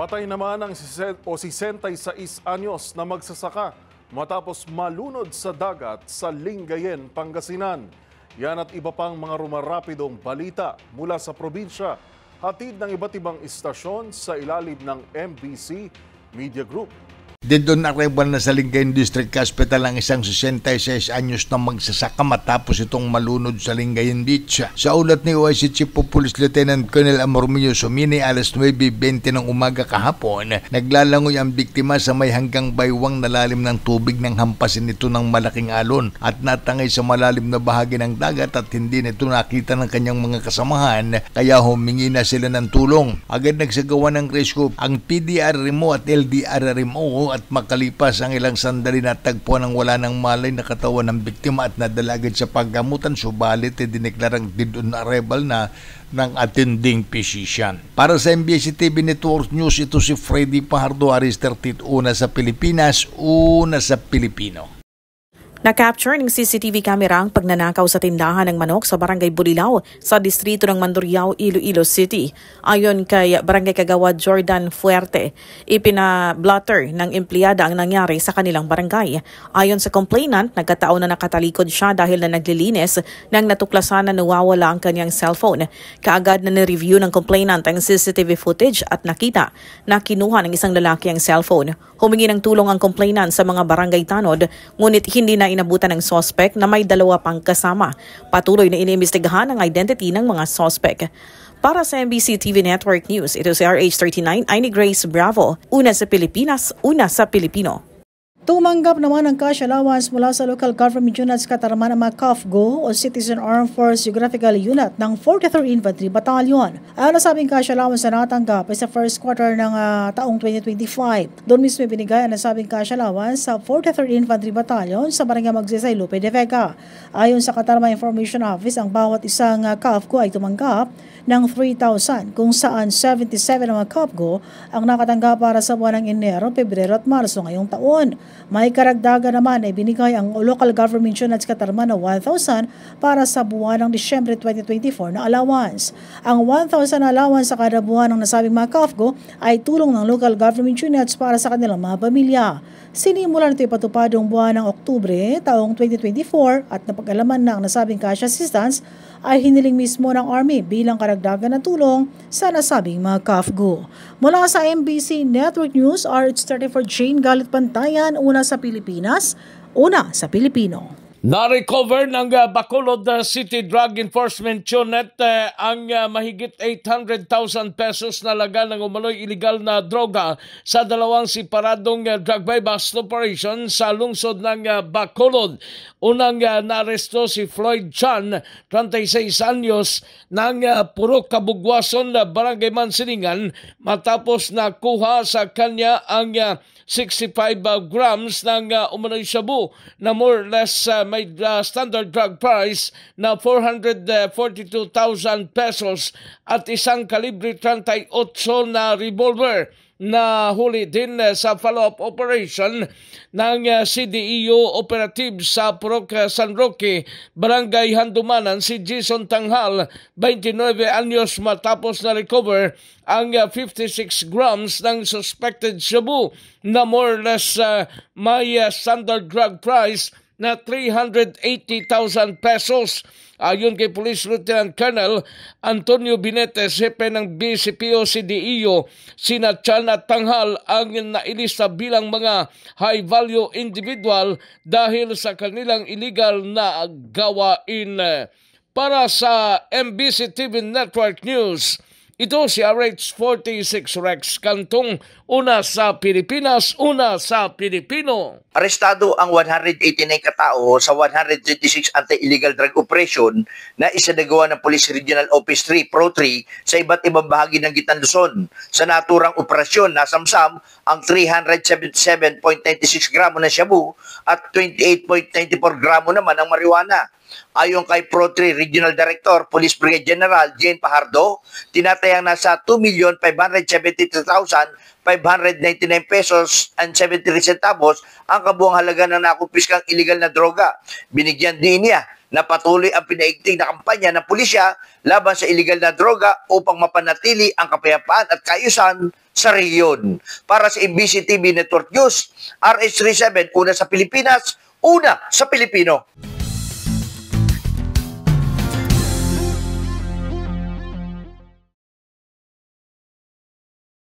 Patay naman ang 66 anyos na magsasaka matapos malunod sa dagat sa Lingayen, Pangasinan. Yan at iba pang mga rumarapidong balita mula sa probinsya. Hatid ng iba't ibang istasyon sa ilalim ng MBC Media Group. Dindon arrival na sa Lingayen District Hospital ang isang 66 anyos na magsasaka matapos itong malunod sa Lingayen Beach. Sa ulat ni OIC Chief of Police Lieutenant Colonel Amormio Sumini, alas 9:20 ng umaga kahapon, naglalangoy ang biktima sa may hanggang baywang na lalim ng tubig nang hampasin nito ng malaking alon at natangay sa malalim na bahagi ng dagat at hindi nito nakita ng kanyang mga kasamahan kaya humingi na sila ng tulong. Agad nagsagawa ng rescue ang PDRMO at LDRMO at makalipas ang ilang sandali natagpuan ang wala ng malay na katawan ng biktima at nadala agad sa paggamutan, subalit dineklarang dead on arrival na ng attending physician. Para sa MBC TV Network News, ito si Freddy Pajardo, Aris 31 sa Pilipinas, una sa Pilipino. Na-capture ng CCTV camera ang pagnanakaw sa tindahan ng manok sa Barangay Bulilao sa distrito ng Mandurriao, Iloilo City. Ayon kay Barangay Kagawad Jordan Fuerte, ipina-blotter ng empleyada ang nangyari sa kanilang barangay. Ayon sa complainant, nagkataon na nakatalikod siya dahil na naglilinis nang natuklasan na nawawala ang kanyang cellphone. Kaagad na nireview ng complainant ang CCTV footage at nakita na kinuha ng isang lalaki ang cellphone. Humingi ng tulong ang complainant sa mga barangay tanod, ngunit hindi na inabutan ng suspect na may dalawa pang kasama. Patuloy na iniimbestigahan ang identity ng mga suspect. Para sa MBC TV Network News, ito si RH39, Aini Grace Bravo, una sa Pilipinas, una sa Pilipino. Tumanggap naman ang cash allowance mula sa local government units katarman ng mga CAFGO o Citizen Armed Force Geographical Unit ng 43rd Infantry Battalion. Ang nasabing cash allowance na natanggap ay sa first quarter ng taong 2025. Doon mismo binigay ang nasabing cash allowance sa 43rd Infantry Battalion sa Barangay Magsaysay, Lope de Vega. Ayon sa Katarma Information Office, ang bawat isang CAFGO ay tumanggap ng 3,000 kung saan 77 ng mga CAFGO ang nakatanggap para sa buwan ng Enero, Pebrero at Marso ngayong taon. May karagdagan naman ay binigay ang local government units katarman na 1,000 para sa buwan ng Disyembre 2024 na allowance. Ang 1,000 allowance sa kada buwan ng nasabing mga CAFGO ay tulong ng local government units para sa kanilang mga pamilya. Sinimula nito ipatupad ang buwan ng Oktubre taong 2024 at napag-alaman na ang nasabing cash assistance ay hiniling mismo ng Army bilang karagdagan na tulong sa nasabing mga CAFGO. Mula sa MBC Network News, RH34 Jane Galit Pantayan, una sa Pilipinas, una sa Pilipino. Na-recover ng Bacolod City Drug Enforcement Unit ang mahigit 800,000 pesos na laga ng umano'y iligal na droga sa dalawang separadong drug buy-bust operation sa lungsod ng Bacolod. Unang naaresto si Floyd Chan, 36 anyos, ng Purok Kabugwason, Barangay Mansilingan, matapos nakuha sa kanya ang 65 grams ng umano'y shabu na more or less may standard drug price na 442,000 pesos at isang kalibre 38 na revolver na huli din sa follow-up operation ng CDEO operative sa Purok San Roque, Barangay Handumanan, si Jason Tanghal, 29 anyos, matapos na recover ang 56 grams ng suspected shabu na more or less may standard drug price na 380,000 pesos. Ayon kay Police Lieutenant Colonel Antonio Binetes, hepe ng BCPO CDEO, sina Chan at Tanghal ang nailista bilang mga high-value individual dahil sa kanilang illegal na gawain. Para sa MBC TV Network News, ito si RH46 Rex Cantong, una sa Pilipinas, una sa Pilipino. Arestado ang 189 katao sa 126 anti-illegal drug operation na isinagawa ng Police Regional Office 3, Pro 3 sa iba't ibang bahagi ng Gitna Luzon. Sa naturang operasyon, nasamsam ang 377.96 gramo ng shabu at 28.94 gramo naman ng marijuana. Ayon kay Pro 3 Regional Director, Police Brigade General Jane Pajardo, tinatayang nasa 2,573,599 pesos and 73 centavos ang kabuang halaga ng nakumpiskang illegal na droga. Binigyan din niya na patuloy ang pinaigting na kampanya ng pulisya laban sa iligal na droga upang mapanatili ang kapayapaan at kaayusan sa rehiyon. Para sa ABS-CBN Network News, RH37, una sa Pilipinas, una sa Pilipino.